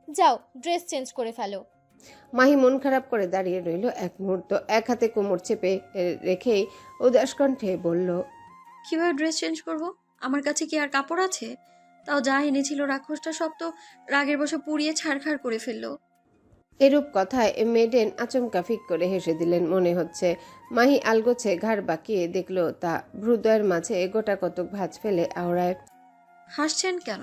যাও dress change করে ফেলো। মাহি মন খারাপ করে দাঁড়িয়ে রইল এক মুহূর্ত, এক হাতে কোমর চেপে রেখেই উদাস কণ্ঠে বলল, কিভাবে ড্রেস চেঞ্জ করব? আমার কাছে কি আর কাপড় আছে? তাও যা এনেছিল রাক্ষসটা সব তো রাগের বশে পুড়িয়ে ছারখার করে ফেললো। এরূপ কথায় মেডেন আচমকা ফিক করে হেসে দিলেন মনে হচ্ছে। মাহি আলগোছে ঘাড় বাঁকিয়ে দেখল তা ভ্রুদয়ের মাঝে গোটা কতক ভাঁজ ফেলে আওড়ায়। হাসছেন কেন?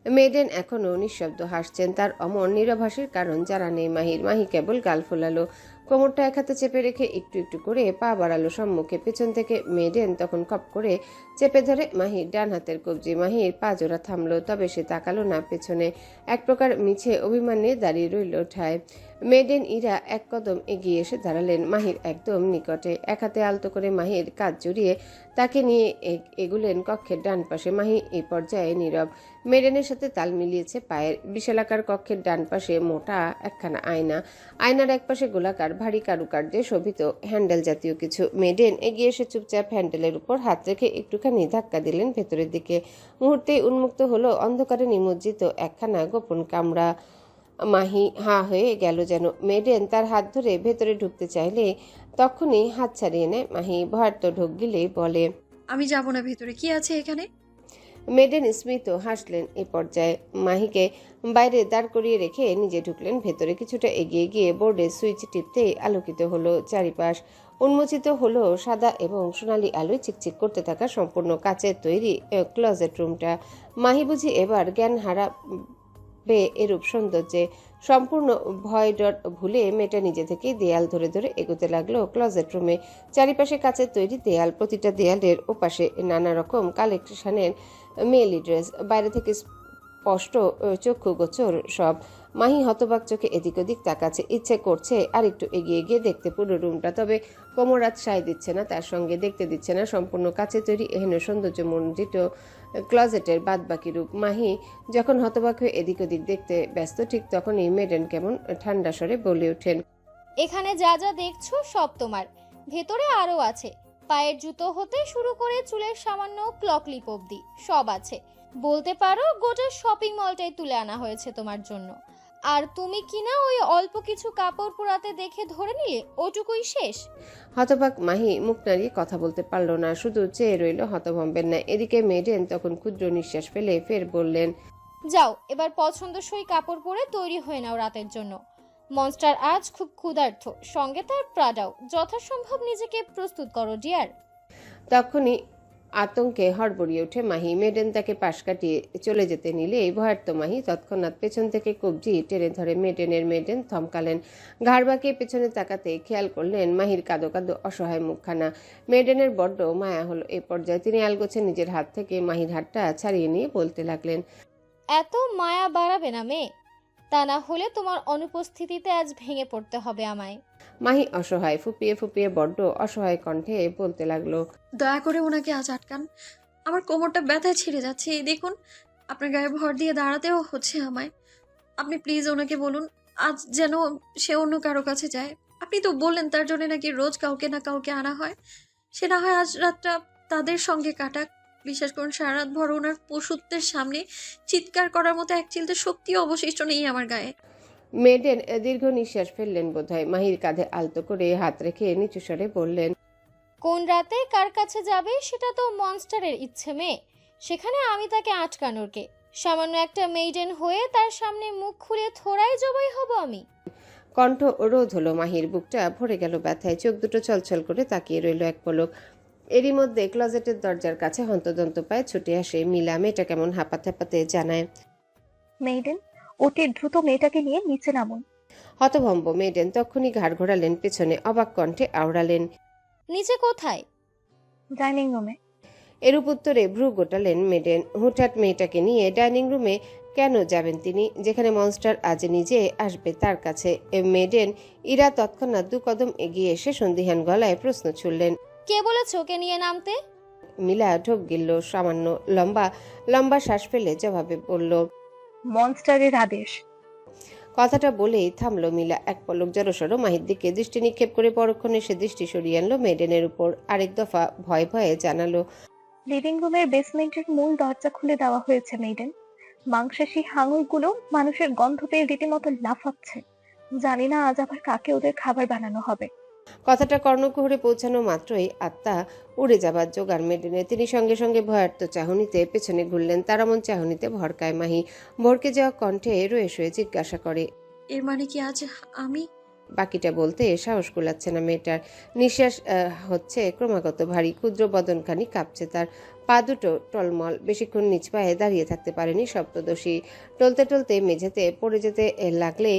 মেডেন এখনো নিঃশব্দ হাসছেন, তার অমর নীরব কারণ জানা নেই মাহির। মাহি কেবল গাল ফোলালো, কোমরটা এক হাতে চেপে রেখে একটু একটু করে পা বাড়ালো সম্মুখে। পেছন থেকে মেডেন তখন খপ করে চেপে ধরে মাহির ডান হাতের কবজি। মাহির পা জোড়া থামলো, তবে সে তাকালো না পেছনে, এক প্রকার মিছে অভিমানে দাঁড়িয়ে রইল ঠায়। মেডেন ইরা এক কদম এগিয়ে এসে দাঁড়ালেন মাহির একদম নিকটে, এক হাতে আলতো করে মাহির কাঁধ জড়িয়ে তাকে নিয়ে এগুলেন কক্ষের ডান পাশে। মাহি এই পর্যায়ে নীরব, মেডেনের সাথে তাল মিলিয়েছে পায়ের। বিশালাকার কক্ষের ডান পাশে মোটা একখানা আয়না, আয়নার একপাশে গোলাকার ভারী কারুকার্যে শোভিত হ্যান্ডেল জাতীয় কিছু। মেডেন এগিয়ে এসে চুপচাপ হ্যান্ডেলের উপর হাত রেখে একটুখানি ধাক্কা দিলেন ভেতরের দিকে। মুহূর্তেই উন্মুক্ত হলো অন্ধকারে নিমজ্জিত একখানা গোপন কামরা। মাহি হাঁ হয়ে গেল যেন। মেডেন তার হাত ধরে ভেতরে ঢুকতে চাইলে তখনই হাত ছাড়িয়ে নেয় মাহি। ভয়ার্ত ঢোক গিলে বলে, আমি যাব না ভেতরে, কি আছে এখানে? মেডেন স্মিত হাসলেন এ পর্যায়ে। মাহিকে বাইরে দাঁড় করিয়ে রেখে নিজে ঢুকলেন ভেতরে। কিছুটা এগিয়ে গিয়ে বোর্ডে সুইচ টিপতে আলোকিত হলো চারিপাশ। উন্মোচিত হলো সাদা এবং সোনালী আলোয় চিকচিক করতে থাকা সম্পূর্ণ কাচের তৈরি ক্লোজেট রুমটা। মাহি বুঝি এবার জ্ঞান হারাবে এরূপ সৌন্দর্যে। সম্পূর্ণ ভয় ডর ভুলে মেয়েটা নিজে থেকেই দেয়াল ধরে ধরে এগোতে লাগলো ক্লোজেট রুমে। চারিপাশে কাচের তৈরি দেয়াল, প্রতিটা দেয়ালের ওপাশে নানা রকম কালেকশনের মেয়েলি ড্রেস, বাইরে থেকে স্পষ্ট চক্ষু গোচর সব। মাহি হতবাক চোখে এদিক ওদিক তাকাচ্ছে, ইচ্ছে করছে আর একটু এগিয়ে গিয়ে দেখতে পুরো রুমটা, তবে কোমরাত সায় দিচ্ছে না, তার সঙ্গে দেখতে দিচ্ছে না সম্পূর্ণ কাছে তৈরি এহেন সৌন্দর্য মণ্ডিত ক্লজেটের বাদবাকি রূপ। মাহি যখন হতবাক হয়ে এদিক ওদিক দেখতে ব্যস্ত, ঠিক তখনই মেডেন কেমন ঠান্ডা স্বরে বলে ওঠেন, এখানে যা যা দেখছো সব তোমার। ভেতরে আরো আছে, পায়ের জুতো হতে শুরু করে চুলের সামান্য ক্লকলিপ অবধি সব আছে। বলতে পারো গোটা শপিং মলটাই তুলে আনা হয়েছে তোমার জন্য। আর তুমি কিনা ওই অল্প কিছু কাপড় পোড়াতে দেখে ধরে নিলে ওটুকুই শেষ। হতবাক মাহি মুখ নাড়িয়ে কথা বলতে পারল না, শুধু চেয়ে রইল হতভম্বের ন্যায়। এদিকে মেডেন তখন ক্ষুদ্র নিঃশ্বাস ফেলে ফের বললেন, যাও এবার পছন্দসই কাপড় পরে তৈরি হয়ে নাও রাতের জন্য। মনস্টার আজ খুব ক্ষুধার্ত, সঙ্গে তার প্রাডাও। যথাসম্ভব নিজেকে প্রস্তুত করো ডিয়ার। তখনই আতঙ্কে হড়বড়িয়ে ওঠে মাহি। মেডেন তাকে পাশ কাটিয়ে চলে যেতে নিলে ভয়ার্ত মাহি তৎক্ষণাৎ পেছন থেকে কবজি টেনে ধরে মেডেন থমকালেন। ঘাড় বাঁকিয়ে পেছনে তাকাতে খেয়াল করলেন মাহির কাঁদো কাঁদো অসহায় মুখখানা। মেডেনের বড্ড মায়া হলো এ পর্যায়ে। তিনি আলগোছে নিজের হাত থেকে মাহির হাতটা ছাড়িয়ে নিয়ে বলতে লাগলেন, এত মায়া বাড়াবে না মেয়ে, তা না হলে তোমার অনুপস্থিতিতে আজ ভেঙে পড়তে হবে আমায়। মাহি অসহায় ফুপিয়ে ফুপিয়ে বড্ড অসহায় কণ্ঠে বলতে লাগলো, দয়া করে ওনাকে আজ আটকান, আমার কোমরটা ব্যথায় ছিঁড়ে যাচ্ছে। এই দেখুন, আপনার গায়ে ভর দিয়ে দাঁড়াতেও হচ্ছে আমায়। আপনি প্লিজ ওনাকে বলুন আজ যেন সে অন্য কারো কাছে যায়। আপনি তো বললেন তার জন্য নাকি রোজ কাউকে না কাউকে আনা হয়। সে না হয় আজ রাতটা তাদের সঙ্গে কাটাক। বিশ্বাস করুন, সারা রাত ভর ওনার পশুত্বের সামনে চিৎকার করার মতো এক চিলতে শক্তিও অবশিষ্ট নেই আমার গায়ে। মেডেন দীর্ঘ নিঃশ্বাস ফেললেন বোধহয়। মাহির কাঁধে আলতো করে হাত রেখে নিচু স্বরে বললেন, কোন রাতে কার কাছে যাবে সেটা তো মনস্টারের ইচ্ছে মেয়ে, সেখানে আমি তাকে আটকানোর কে? সামান্য একটা মেইডেন হয়ে তার সামনে মুখ খুলে থোড়াই জবাই হব আমি? কণ্ঠ রোধ হলো মাহির, বুকটা ভরে গেল ব্যথায়, চোখ দুটো ছলছল করে তাকিয়ে রইল এক পলক। এরই মধ্যে ক্লোজেটের দরজার কাছে হন্তদন্ত পায়ে ছুটে আসে মিলা। মেয়েটা কেমন হাঁপাতে হাঁপাতে জানায়, মেইডেন, অতি দ্রুত মেয়েটাকে নিয়ে নিচে নামুন। হতভম্ব মেডেন তক্ষুনি ঘাড় ঘোরালেন পেছনে, অবাক কণ্ঠে আওড়ালেন, নিচে কোথায়? ডাইনিং রুমে। এরূপ উত্তরে ভ্রু গোটালেন মেডেন। হুটহাট মেয়েটাকে নিয়ে ডাইনিং রুমে কেন যাবেন তিনি, যেখানে মনস্টার আজ নিজে আসবে তার কাছে? মেডেন ইরা তৎক্ষণাৎ 2 কদম এগিয়ে এসে সন্দিহান গলায় প্রশ্ন ছুড়লেন। কে বলেছে ওকে নিয়ে নামতে? মিলা ঢোক গিলল সামান্য, লম্বা লম্বা শ্বাস ফেলে জবাবে বলল, মনস্টারের আদেশ। কথাটা বলেই থামলো মিলা। এক পলক জড়সড় মাহির দিকে দৃষ্টি নিক্ষেপ করে পরক্ষণে সে দৃষ্টি সরিয়ে আনলো মেডেনের উপর। আরেক দফা ভয়ে ভয়ে জানালো, লিভিং রুমের বেসমেন্টের মূল দরজা খুলে দেওয়া হয়েছে মেইডেন। মাংসাশী হাঙরগুলো মানুষের গন্ধ পেয়ে রীতিমতো লাফাচ্ছে। জানি না আজ আবার কাকে ওদের খাবার বানানো হবে। কথাটা কর্ণকুহরে পৌঁছানো মাত্রই আত্মা উড়ে যাবার জোগাড় মেডেনের। তিনি সঙ্গে সঙ্গে ভয়ার্ত চাহনিতে পেছনে ঘুরলেন। তার এমন চাহনিতে ভরকায় মাহি ভরকে যাওয়া কণ্ঠে রয়ে শুয়ে জিজ্ঞাসা করে, এর মানে কি আজ আমি? বাকিটা বলতে সাহস কুলাচ্ছে না মেয়েটার। নিঃশ্বাস হচ্ছে ক্রমাগত ভারী, ক্ষুদ্র বদনখানি কাঁপছে তার। পা দুটো টলমল, বেশিক্ষণ নিচ পায়ে দাঁড়িয়ে থাকতে পারেনি সপ্তদশী। টলতে টলতে মেঝেতে পড়ে যেতে লাগলে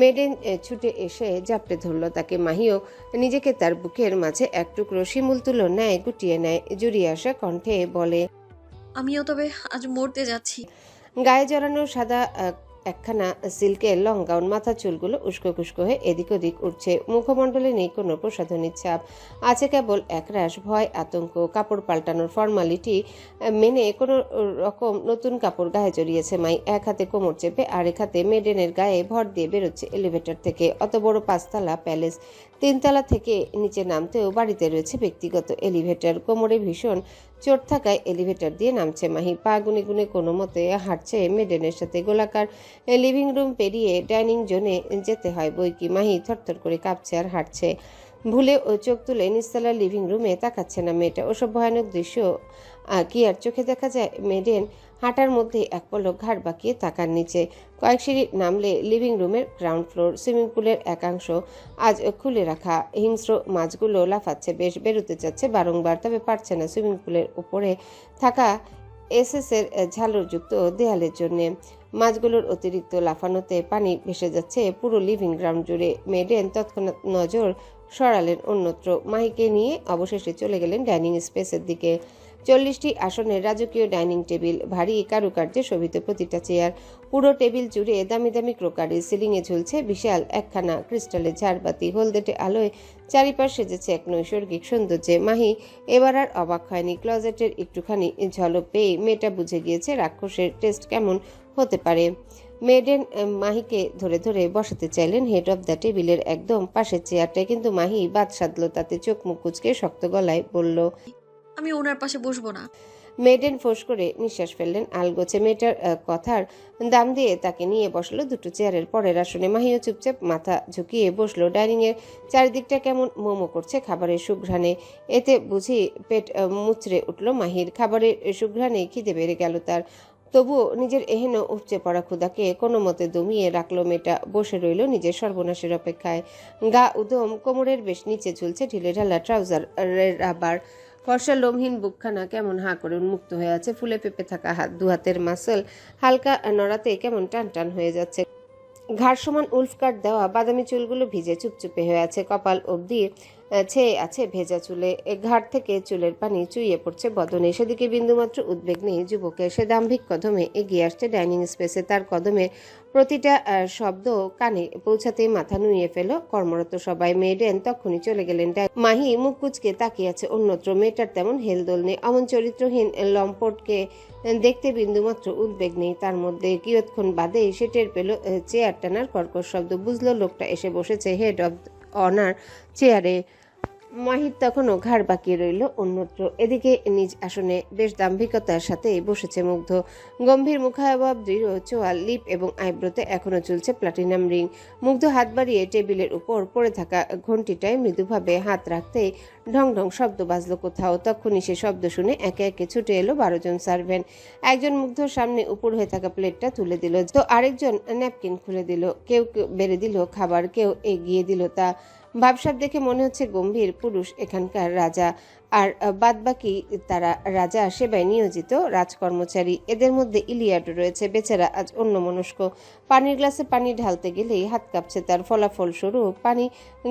মেডেন ছুটে এসে জাপটে ধরল তাকে। মাহিও নিজেকে তার বুকের মাঝে এক টুকরো শিমুল তুলো নেয় গুটিয়ে নেয়। জুড়িয়ে আসা কণ্ঠে বলে, আমিও তবে আজ মরতে যাচ্ছি। গায়ে জড়ানো সাদা একখানা সিল্কের লং গাউন, মাথার চুলগুলো উস্কো খুস্কো হয়ে এদিক ওদিক উঠছে। মুখমণ্ডলে নেই কোনো প্রসাধনীর ছাপ, আছে কেবল একরাশ ভয় আতঙ্ক। কাপড় পাল্টানোর ফর্মালিটি মেনে কোনো রকম নতুন কাপড় গায়ে জড়িয়েছে মাই। এক হাতে কোমর চেপে আরেক হাতে মেডেনের গায়ে ভর দিয়ে বেরোচ্ছে এলিভেটর থেকে। অত বড় 5তলা প্যালেস, 3তলা থেকে নিচে নামতেও বাড়িতে রয়েছে ব্যক্তিগত এলিভেটর। কোমরে ভীষণ চোট থাকায় এলিভেটর দিয়ে নামছে মাহি। পা গুনে গুনে কোনো মতে হাঁটছে মেডেনের সাথে। গোলাকার লিভিং রুম পেরিয়ে ডাইনিং জোনে যেতে হয় বইকি। মাহি থরথর করে কাঁপছে আর হাঁটছে। ভুলে ও চোখ তুলে নিচতলার লিভিং রুমে তাকাচ্ছে না মেয়েটা। ওসব ভয়ানক দৃশ্য কি আর চোখে দেখা যায়? মেডেন হাঁটার মধ্যে এক পলক ঘাড় বাঁকিয়ে তাকার নিচে। কয়েক সিঁড়ি নামলে লিভিং রুমের গ্রাউন্ড ফ্লোর। সুইমিং পুলের একাংশ আজ খুলে রাখা। হিংস্র মাছগুলো লাফাচ্ছে, বেশ বেরোতে চাচ্ছে বারংবার, তবে পারছে না সুইমিং পুলের উপরে থাকা এসএসের ঝালরযুক্ত দেয়ালের জন্যে। মাছগুলোর অতিরিক্ত লাফানোতে পানি ভেসে যাচ্ছে পুরো লিভিং গ্রাউন্ড জুড়ে। মেডেন তৎক্ষণাৎ নজর সরালেন অন্যত্র। মাহিকে নিয়ে অবশেষে চলে গেলেন ডাইনিং স্পেসের দিকে। 40টি আসনের রাজকীয় ডাইনিং টেবিল, ভারী কারুকার্যে শোভিত প্রতিটা চেয়ার। পুরো টেবিল জুড়ে দামি দামি ক্রোকারি। সিলিংয়ে ঝুলছে বিশাল একখানা ক্রিস্টালের ঝাড়বাতি। হলদেটে আলোয় চারিপাশ সেজেছে এক নৈসর্গিক সৌন্দর্যে। মাহি এবার আর অবাক হয়নি। ক্লজেটের একটুখানি ঝলক পেয়ে মেয়েটা বুঝে গিয়েছে রাক্ষসের টেস্ট কেমন হতে পারে। মেডেন মাহিকে ধরে ধরে বসাতে চাইলেন হেড অফ দ্য টেবিলের একদম পাশের চেয়ারটায়, কিন্তু মাহি বাদ সাধল তাতে। চোখ মুখ কুচকে শক্ত গলায় বলল, আমি ওনার পাশে বসবো না। মেডেন ফোঁস করে নিঃশ্বাস ফেললেন আলগোছে। মেয়েটার কথার দাম দিয়ে তাকে নিয়ে বসলো দুটো চেয়ারের পরের আসনে। মাহিও চুপচাপ মাথা ঝুঁকিয়ে বসলো। ডাইনিং এর চারিদিকটা কেমন মোমো করছে খাবারের সুঘ্রাণে। এতে বুঝি পেট মুচড়ে উঠল মাহির। খাবারের সুঘ্রাণে খিদে বেড়ে গেল তার। তবুও নিজের এহেন উপচে পড়া ক্ষুধাকে কোনো মতে দমিয়ে রাখলো মেয়েটা। বসে রইল নিজের সর্বনাশের অপেক্ষায়। গা উদম, কোমরের বেশ নিচে ঝুলছে ঢিলে ঢালা ট্রাউজার রাবার। ফর্সা লোমহীন বুকখানা কেমন হাঁ করে উন্মুক্ত হয়ে আছে। ফুলে পেঁপে থাকা দু হাতের মাসল হালকা নড়াতে কেমন টান টান হয়ে যাচ্ছে। ঘাড় সমান উলফ কাট দেওয়া বাদামি চুলগুলো ভিজে চুপচুপে হয়ে আছে। কপাল অবধি ছেয়ে আছে ভেজা চুলে। ঘাড় থেকে চুলের পানি চুইয়ে পড়ছে বদনে। সেদিকে বিন্দুমাত্র উদ্বেগ নেই যুবকের। সে দাম্ভিক কদমে এগিয়ে আসছে ডাইনিং স্পেসে। তার কদমের প্রতিটা শব্দ কানে পৌঁছাতেই মাথা নুইয়ে ফেল কর্মরত সবাই। মেডেন তখনই চলে গেলেন। মাহি মুখ কুচকে তাকিয়ে আছে অন্যত্র। মেয়েটার তেমন হেলদোল নেই। অমন চরিত্রহীন লম্পটকে দেখতে বিন্দুমাত্র উদ্বেগ নেই তার মধ্যে। কিয়ৎক্ষণ বাদেই সে টের পেল চেয়ার টানার কর্কশ শব্দ। বুঝলো লোকটা এসে বসেছে হেড অব অনার চেয়ারে। মাহির তখনও ঘাড় বাঁকিয়ে রইল অন্যত্র। এদিকে নিজ আসনে বেশ দাম্ভিকতার সাথে বসেছে মুগ্ধ। গম্ভীর মুখাবয়ব, দৃঢ় চোয়াল, লিপ এবং আইব্রোতে এখনও চলছে প্লাটিনাম রিং। মুগ্ধ হাত বাড়িয়ে টেবিলের উপর পড়ে থাকা ঘণ্টিটায় মৃদুভাবে হাত রাখতেই ঢং ঢং শব্দ বাজলো কোথাও। তখনই সে শব্দ শুনে একে একে ছুটে এলো 12 জন সার্ভেন্ট। একজন মুগ্ধর সামনে উপর হয়ে থাকা প্লেটটা তুলে দিল, তো আরেকজন ন্যাপকিন খুলে দিল। কেউ বেড়ে দিল খাবার, কেউ এগিয়ে দিল তা। ভাবসাব দেখে মনে হচ্ছে গম্ভীর পুরুষ এখানকার রাজা, আর বাদবাকি তারা রাজা সেবায় নিয়োজিত রাজকর্মচারী। এদের মধ্যে ইলিয়াড রয়েছে, বেচারা আজ অন্যমনস্ক। পানির গ্লাসে পানি ঢালতে গেলেই হাত কাঁপছে তার। ফলাফল স্বরূপ পানি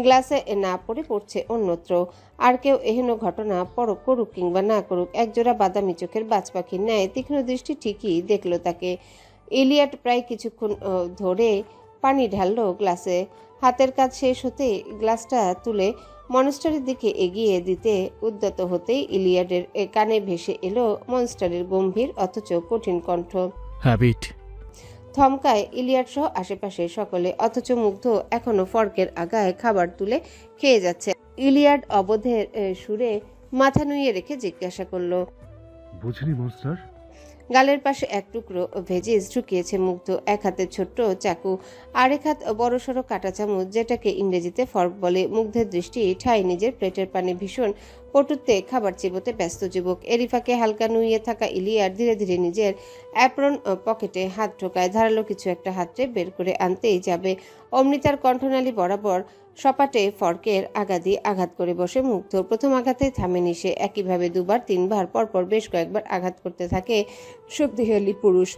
গ্লাসে না পড়ে পড়ছে অন্যত্র। আর কেউ এহেন ঘটনা করুক কিংবা না করুক, একজোড়া বাদামি চোখের বাজ পাখির ন্যায় তীক্ষ্ণ দৃষ্টি ঠিকই দেখলো তাকে। ইলিয়াড প্রায় কিছুক্ষণ ধরে পানি ঢাললো গ্লাসে। হাতের কাজ শেষ হতে গ্লাসটা তুলে মনস্টারের দিকে এগিয়ে দিতে উদ্যত হতেই ইলিয়াডের কানে ভেসে এলো মনস্টারের গম্ভীর অথচ কঠিন কণ্ঠ। হ্যাবিট। থমকায় ইলিয়াড সহ আশেপাশে সকলে, অথচ মুগ্ধ এখনো ফর্কের আগায় খাবার তুলে খেয়ে যাচ্ছে। ইলিয়াড অবোধের সুরে মাথা নুইয়ে রেখে জিজ্ঞাসা করলো, বুঝিনি মনস্টার। গালের পাশে এক টুকরো ভেজিস ঢুকিয়েছে মুগ্ধ। এক হাতে ছোট্ট চাকু, আরেক হাত বড়সড় কাঁটা চামচ, যেটাকে ইংরেজিতে ফর্ক বলে। মুগ্ধের দৃষ্টি ঠাই নিজের প্লেটের পানে ভীষণ পটুতে খাবার চিবোতে ব্যস্ত যুবক। এরিফাকে হালকা নুইয়ে থাকা ইলিয়ার ধীরে ধীরে নিজের অ্যাপ্রন পকেটে হাত ঢোকায়। ধারালো কিছু একটা হাতে বের করে আনতেই যাবে, অমনি তার কণ্ঠনালী বরাবর সপাটে ফর্কের আগা দিয়ে আঘাত করে বসে মুগ্ধ। প্রথম আঘাতে থামেনি সে, একইভাবে দুবার তিনবার পরপর বেশ কয়েকবার আঘাত করতে থাকে শক্তিশালী পুরুষ।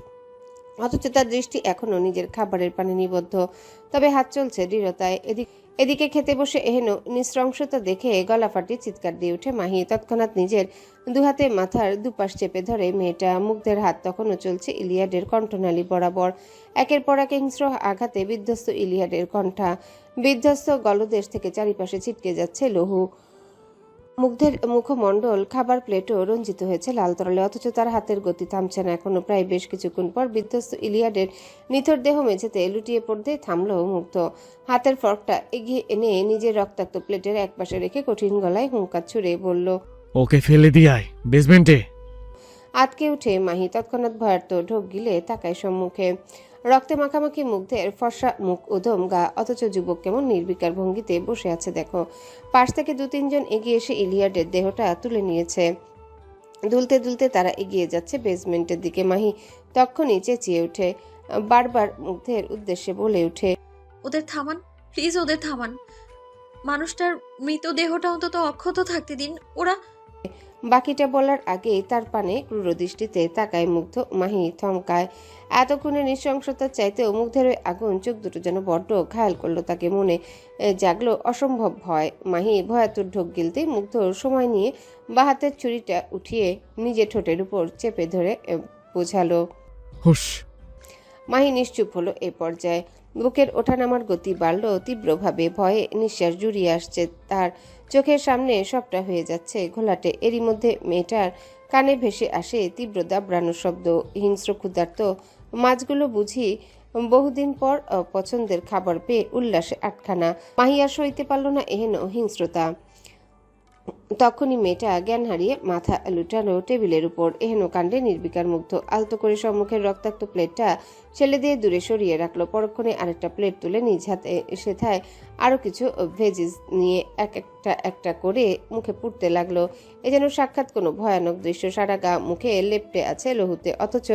অথচ তার দৃষ্টি এখনো নিজের খাবারের পানে নিবদ্ধ, তবে হাত চলছে দৃঢ়তায়। এদিকে খেতে বসে এহেন নৃশংসতা দেখে গলা ফাটিয়ে চিৎকার দিয়ে ওঠে মাহি। তৎক্ষণাৎ নিজের দুহাতে মাথার দুপাশ চেপে ধরে মেয়েটা। মুগ্ধের হাত তখনও চলছে ইলিয়াডের কণ্ঠনালী বরাবর। একের পর এক হিংস্র আঘাতে বিধ্বস্ত ইলিয়াডের কণ্ঠা, বিধ্বস্ত গলদেশ থেকে চারিপাশে ছিটকে যাচ্ছে লহু। মুগ্ধের মুখমণ্ডল, খাবার প্লেটও রঞ্জিত হয়েছে লাল তরলে, অথচ তার হাতের গতি থামছে না এখনো। প্রায় বেশ কিছুক্ষণ পর বিধ্বস্ত ইলিয়াডের নিথর দেহ মেঝেতে লুটিয়ে পড়তে থামল মুগ্ধ। হাতের ফর্কটা এগিয়ে এনে নিজের রক্তাক্ত প্লেটের একপাশে রেখে কঠিন গলায় হুঙ্কার ছুড়ে বলল, ওকে ফেলে দিয়ে আয় বেসমেন্টে। আটকে উঠে মাহি তৎক্ষণাৎ ভয়ার্ত ঢোক গিলে তাকায় সম্মুখে। রক্তে মাখামাখি মুগ্ধের ফর্সা মুখ, উদম গা, অথচ যুবক কেমন নির্বিকার ভঙ্গিতে বসে আছে দেখো। পাশ থেকে 2-3 জন এগিয়ে এসে ইলিয়াডের দেহটা তুলে নিয়েছে। দুলতে দুলতে তারা এগিয়ে যাচ্ছে বেসমেন্টের দিকে। মাহি তখনই চেঁচিয়ে ওঠে, বারবার মুগ্ধের উদ্দেশ্যে বলে ওঠে, ওদের থামান, প্লিজ ওদের থামান। মানুষটার মৃতদেহটা অন্তত অক্ষত থাকতে দিন। ওরা বাকিটা বলার আগেই তার পানে ক্রূর দৃষ্টিতে তাকায় মুগ্ধ। মাহি থমকায়। এতক্ষণে নৃশংসতার চাইতেও মুগ্ধের ওই আগুন চোখ দুটো যেন বড্ড ঘায়াল করলো তাকে। মনে জাগলো অসম্ভব ভয়। মাহি ভয়াতুর ঢোক গিলতেই মুগ্ধ সময় নিয়ে বা হাতের ছুরিটা উঠিয়ে নিজে ঠোঁটের উপর চেপে ধরে বোঝালো। হুশ। মাহি নিশ্চুপ হলো এ পর্যায়ে। বুকের ওঠানামার গতি বাড়ল তীব্রভাবে। ভয়ে নিঃশ্বাস জুড়িয়ে আসছে তার। চোখের সামনে সবটা হয়ে যাচ্ছে ঘোলাটে। এরই মধ্যে মেয়েটার কানে ভেসে আসে তীব্র দাবড়ানো শব্দ। হিংস্র ক্ষুধার্ত মাছগুলো বুঝি বহুদিন পর পছন্দের খাবার পেয়ে উল্লাসে আটখানা। মাহি আর সইতে পারল না এহেন হিংস্রতা। তখনই মেয়েটা জ্ঞান হারিয়ে মাথা লুটালো টেবিলের উপর। এহেন কাণ্ডে নির্বিকার মুগ্ধ। আলতো করে সম্মুখের রক্তাক্ত প্লেটটা ছেলে দিয়ে দূরে সরিয়ে রাখলো। পরক্ষণে আরেকটা প্লেট তুলে নিজ হাতে সেথায় আরও কিছু ভেজিস নিয়ে একটা করে মুখে পুড়তে লাগলো। এ যেন সাক্ষাৎ কোনো ভয়ানক দৃশ্য। সারা গা মুখে লেপ্টে আছে লহুতে, অথচ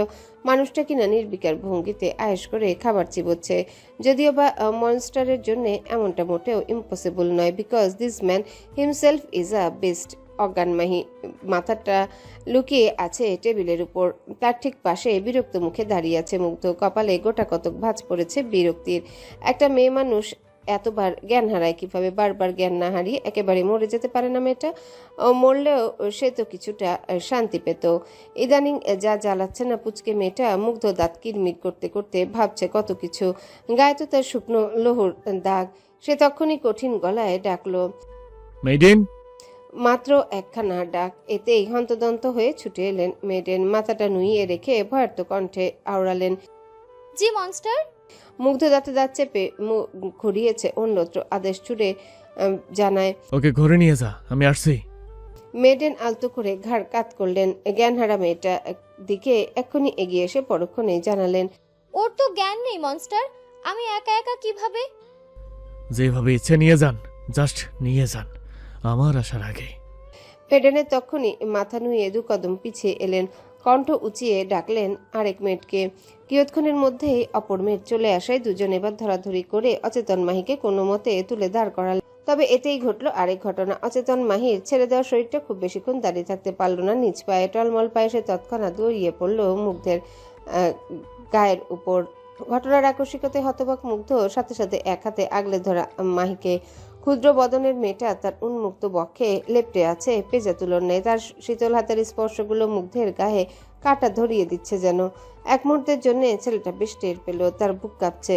মানুষটা কিনা নির্বিকার ভঙ্গিতে আয়েশ করে খাবার চিবোচ্ছে। যদিও বা মনস্টারের জন্য এমনটা মোটেও ইম্পসিবল নয়, because this man himself is a best. অজ্ঞান মাহি মাথাটা লুকিয়ে আছে টেবিলের উপর। তার ঠিক পাশে বিরক্ত মুখে দাঁড়িয়ে আছে মুগ্ধ। কপালে গোটা কতক ভাঁজ পড়েছে বিরক্তির। একটা মেয়ে মানুষ এতবার জ্ঞান হারায় কিভাবে? বারবার জ্ঞান না হারিয়ে একেবারে মরে যেতে পারে না মেয়েটা? মরলেও সে তো কিছুটা শান্তি পেত। ইদানিং যা জ্বালাচ্ছে না পুচকে মেয়েটা। মুগ্ধ দাঁত কিরমির করতে করতে ভাবছে কত কিছু। গায়ে তো তার শুকনো লোহর দাগ। সে তখনই কঠিন গলায় ডাকলো, মেইডেন। মাত্র একখানা ডাক। এতেই হন্তদন্ত হয়ে ছুটে এলেন মেডেন। মাথাটা নুইয়ে রেখে ভয়ার্ত কণ্ঠে আওড়ালেন, জি মনস্টার। মুগ্ধ দাঁতে দাঁত চেপে ঘুরিয়েছে অন্যত্র। আদেশ ছুড়ে জানায়, ওকে ঘরে নিয়ে যা, আমি আসছি। মেডেন আলতো করে ঘাড় কাত করলেন। জ্ঞানহারা মেয়েটা দিকে এক্ষুনি এগিয়ে এসে পরক্ষণে জানালেন, ওর তো জ্ঞান নেই মনস্টার। আমি একা একা কিভাবে? যেভাবে ইচ্ছে নিয়ে যান, জাস্ট নিয়ে যান আমার আসার আগে। মেডেনের তখনই মাথা নুয়ে 2 কদম পিছিয়ে এলেন। কণ্ঠ উঁচিয়ে ডাকলেন আরেক মেয়েটকে। কিয়ৎক্ষণের মধ্যেই অপর মেয়েট চলে আসায় দুজন এবার ধরাধরি করে অচেতন মাহিকে কোনো মতে তুলে দাঁড় করাল। তবে এতেই ঘটল আরেক ঘটনা। অচেতন মাহির ছেড়ে দেওয়া শরীরটা খুব বেশিক্ষণ দাঁড়িয়ে থাকতে পারল না নিজ পায়ে। টলমল পায়ে সে তৎক্ষণাৎ দৌড়িয়ে পড়ল মুগ্ধের গায়ের উপর। ঘটনার আকস্মিকতায় হতবাক মুগ্ধ সাথে সাথে এক হাতে আগলে ধরা মাহিকে। ক্ষুদ্র বদনের মেয়েটা তার উন্মুক্ত বক্ষে লেপ্টে আছে পেঁজা তুলন নেই। তার শীতল হাতের স্পর্শগুলো মুগ্ধের গায়ে কাটা ধরিয়ে দিচ্ছে যেন। এক মুহূর্তের জন্য ছেলেটা বেশ টের পেল, তার বুক কাঁপছে।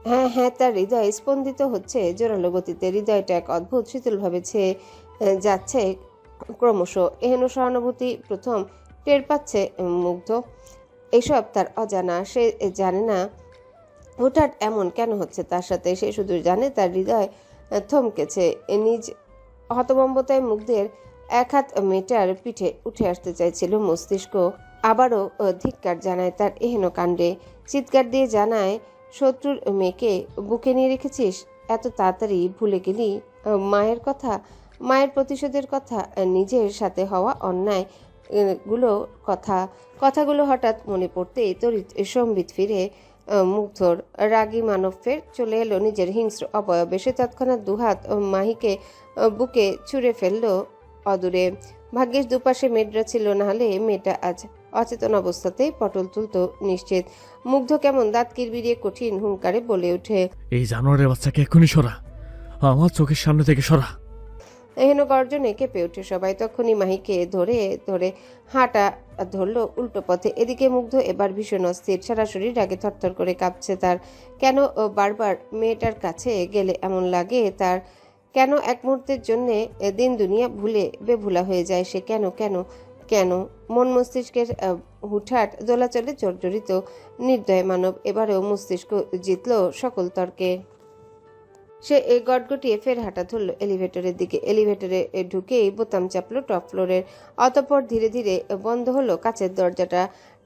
হ্যাঁ হ্যাঁ, তার হৃদয় স্পন্দিত হচ্ছে জোরালো গতিতে। হৃদয়টা এক অদ্ভুত শীতলভাবে ছেয়ে যাচ্ছে ক্রমশ। এহেন সহানুভূতি প্রথম টের পাচ্ছে মুগ্ধ। এসব তার অজানা। সে জানে না হঠাৎ এমন কেন হচ্ছে তার সাথে। সে শুধু জানে তার হৃদয় থমকেছে। নিজ হতবম্বতায় মুগ্ধের এক হাত মেয়েটার পিঠে উঠে আসতে চাইছিল। মস্তিষ্ক আবারও ধিক্কার জানায় তার এহেন কাণ্ডে। চিৎকার দিয়ে জানায়, শত্রুর মেয়েকে বুকে নিয়ে রেখেছিস, এত তাড়াতাড়ি ভুলে গেলি মায়ের কথা, মায়ের প্রতিশোধের কথা, নিজের সাথে হওয়া অন্যায় কথাগুলো হঠাৎ মনে পড়তেই তড়িৎ সম্বিত ফিরে মুগ্ধর। রাগী মানব ফের চলে এলো নিজের হিংস্র অবয়বে। সে তৎক্ষণাৎ দুহাত মাহিকে বুকে ছুঁড়ে ফেলল অদূরে। ভাগ্যিস দুপাশে মেয়েটা ছিল, না হলে মেয়েটা আজ অচেতন অবস্থাতেই পটল তুলত নিশ্চিত। মুগ্ধ কেমন দাঁত কিরবিরিয়ে কঠিন হুঙ্কারে বলে ওঠে, এই জানোয়ারের বাচ্চাকে এক্ষুনি সরা, আমার চোখের সামনে থেকে সরা। এহেন গর্জনে কেঁপে ওঠে সবাই। তখনই মাহিকে ধরে ধরে হাঁটা ধরল উল্টো পথে। এদিকে মুগ্ধ এবার ভীষণ অস্থির, সারা শরীর আগে থরথর করে কাঁপছে তার। কেন বারবার মেয়েটার কাছে গেলে এমন লাগে তার? কেন এক মুহূর্তের জন্যে দিন দুনিয়া ভুলে বেভুলা হয়ে যায় সে? কেন কেন কেন? মন মস্তিষ্কের হুটহাট দোলাচলে জর্জরিত নির্দয় মানব এবারেও মস্তিষ্ক জিতল সকল তর্কে। সে গটগটিয়ে ফের হাঁটা ধরল এলিভেটরের দিকে। এলিভেটরে ঢুকেই বোতাম চাপলো টপ ফ্লোরের। অতঃপর ধীরে ধীরে বন্ধ হলো কাচের দরজাটা।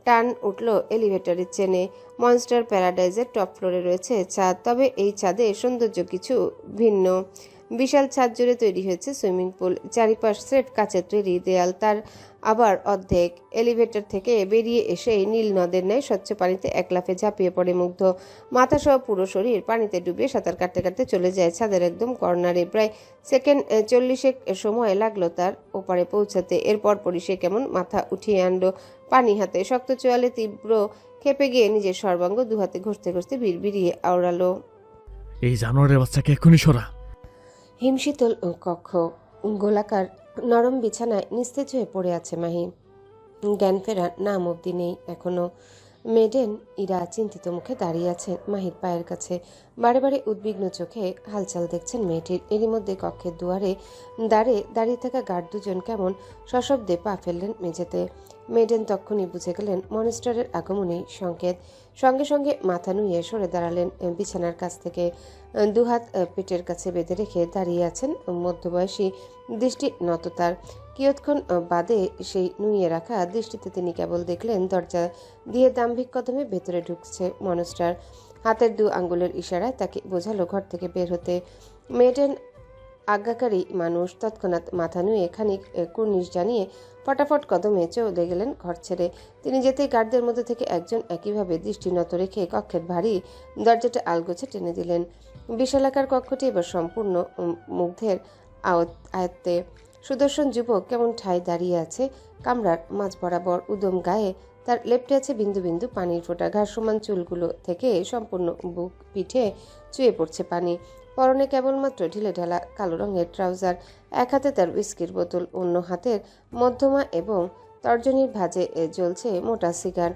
টান উঠল এলিভেটরের চেনে। মনস্টার প্যারাডাইজের টপ ফ্লোরে রয়েছে ছাদ, তবে এই ছাদে সৌন্দর্য কিছু ভিন্ন। বিশাল ছাদ জুড়ে তৈরি হয়েছে সুইমিং পুল, চারিপাশ স্রেফ কাচের তৈরি দেয়াল, তার আবার অর্ধেক। এলিভেটর থেকে বেরিয়ে এসেই নীল নদের ন্যায় স্বচ্ছ পানিতে এক লাফে ঝাঁপিয়ে পড়ে মুগ্ধ। মাথাসহ পুরো শরীর পানিতে ডুবিয়ে সাঁতার কাটতে কাটতে চলে যায় ছাদের একদম কর্নারে। প্রায় সেকেন্ড 40 সময় লাগলো তার ওপারে পৌঁছাতে। এরপর পরই সে কেমন মাথা উঠিয়ে আনলো পানি হাতে। শক্ত চোয়ালে তীব্র খেপে গিয়ে নিজের সর্বাঙ্গ দুহাতে ঘষতে ঘষতে বিড়বিড়িয়ে আওড়ালো, এই জানোয়ারের বাচ্চাকে এক্ষুনি সরা। হিমশীতল কক্ষ, গোলাকার নরম বিছানায় নিস্তেজ হয়ে পড়ে আছে মাহি। জ্ঞান ফেরার নাম অবধি নেই এখনো। মেডেন ইরা চিন্তিত মুখে দাঁড়িয়ে আছেন মাহির পায়ের কাছে। বারে বারে উদ্বিগ্ন চোখে হালচাল দেখছেন মেয়েটির। এরই মধ্যে কক্ষের দুয়ারে দাঁড়িয়ে থাকা গার্ড দুজন কেমন সশব্দে পা ফেললেন মেঝেতে। মেডেন তক্ষুনি বুঝে গেলেন মনিস্টারের আগমনী সংকেত। সঙ্গে সঙ্গে মাথা নুয়ে সরে দাঁড়ালেন বিছানার কাছ থেকে। দুহাত পেটের কাছে বেঁধে রেখে দাঁড়িয়ে আছেন মধ্যবয়সী, দৃষ্টি নত তার। কিয়ৎক্ষণ বাদে সেই নুইয়ে রাখা দৃষ্টিতে তিনি কেবল দেখলেন দরজা দিয়ে দাম্ভিক কদমে ভেতরে ঢুকছে মনস্টার। হাতের 2 আঙ্গুলের ইশারায় তাকে বোঝালো ঘর থেকে বের হতে। মেডেন আজ্ঞাকারী মানুষ, তৎক্ষণাৎ মাথা নুয়ে খানিক কুর্নিশ জানিয়ে ফটাফট কদমে চলে গেলেন ঘর ছেড়ে। তিনি যেতেই গার্ডদের মধ্যে থেকে একজন একইভাবে দৃষ্টি নত রেখে কক্ষের ভারী দরজাটা আলগোছে টেনে দিলেন। বিশালাকার কক্ষটি এবার সম্পূর্ণ মুগ্ধের আয়ত্তে। সুদর্শন যুবক কেমন ঠায় দাঁড়িয়ে আছে কামরার মাঝ বরাবর। উদম গায়ে তার লেপ্টে আছে বিন্দু বিন্দু পানির ফোঁটা। ঘাস সমান চুলগুলো থেকে সম্পূর্ণ বুক পিঠে চুয়ে পড়ছে পানি। পরনে কেবলমাত্র ঢিলে ঢালা কালো রঙের ট্রাউজার। এক হাতে তার উইস্কির বোতল, অন্য হাতের মধ্যমা এবং তর্জনীর ভাঁজে জ্বলছে মোটা সিগার।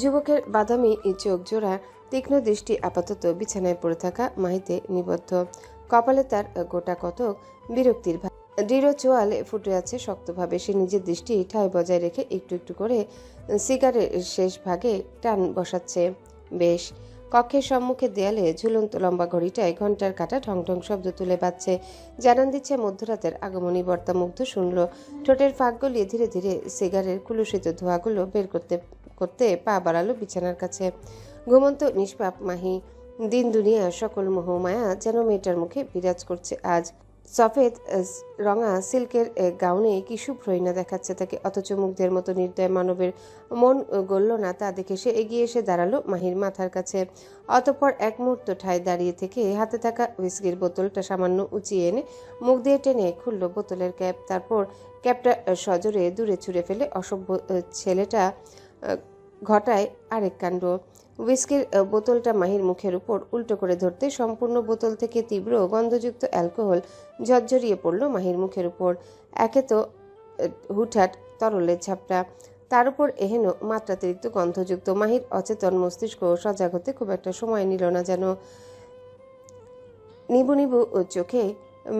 যুবকের বাদামি চোখ জোড়া তীক্ষ্ণ দৃষ্টি আপাতত বিছানায় পড়ে থাকা মাহিতে নিবদ্ধ। কপালে তার গোটা কতক বিরক্তির ভাব। দৃঢ় চোয়ালে ফুটে আছে শক্তভাবে। সে নিজের দৃষ্টি ঠায় বজায় রেখে একটু একটু করে সিগারের শেষ ভাগে টান বসাচ্ছে। বেশ। কক্ষের সম্মুখে দেয়ালে ঝুলন্ত লম্বা ঘড়িটায় ঘন্টার কাঁটা ঢং ঢং শব্দ তুলে বাজছে, জানান দিচ্ছে মধ্যরাতের আগমনী বার্তা। মুগ্ধ শুনল। ঠোঁটের ফাঁক গলিয়ে ধীরে ধীরে সিগারের কুলুষিত ধোঁয়াগুলো বের করতে করতে পা বাড়ালো বিছানার কাছে। ঘুমন্ত নিষ্পাপ মাহি। দিন দুনিয়া সকল মোহমায়া যেন মেয়েটার মুখে বিরাজ করছে আজ। সফেদ রঙা সিল্কের গাউনে কি শুভ্রই না দেখাচ্ছে তাকে, অথচ মুগ্ধের মতো নির্দয় মানবের মন গলল না তা দেখে সে এগিয়ে এসে দাঁড়ালো মাহির মাথার কাছে। অতঃপর এক মুহূর্ত ঠায় দাঁড়িয়ে থেকে হাতে থাকা হুইস্কির বোতলটা সামান্য উঁচিয়ে এনে মুখ দিয়ে টেনে খুলল বোতলের ক্যাপ। তারপর ক্যাপটা সজোরে দূরে ছুঁড়ে ফেলে অসভ্য ছেলেটা ঘটায় আরেক কাণ্ড। হুইস্কির বোতলটা মাহির মুখের উপর উল্টো করে ধরতে সম্পূর্ণ বোতল থেকে তীব্র গন্ধযুক্ত অ্যালকোহল ঝরঝরিয়ে পড়ল মাহির মুখের উপর। একে তো হুটহাট তরলের ঝাপটা, তার উপর এহেন মাত্রাতিরিক্ত গন্ধযুক্ত। মাহির অচেতন মস্তিষ্ক সজাগ হতে খুব একটা সময় নিল না যেন। নিবু নিবু চোখে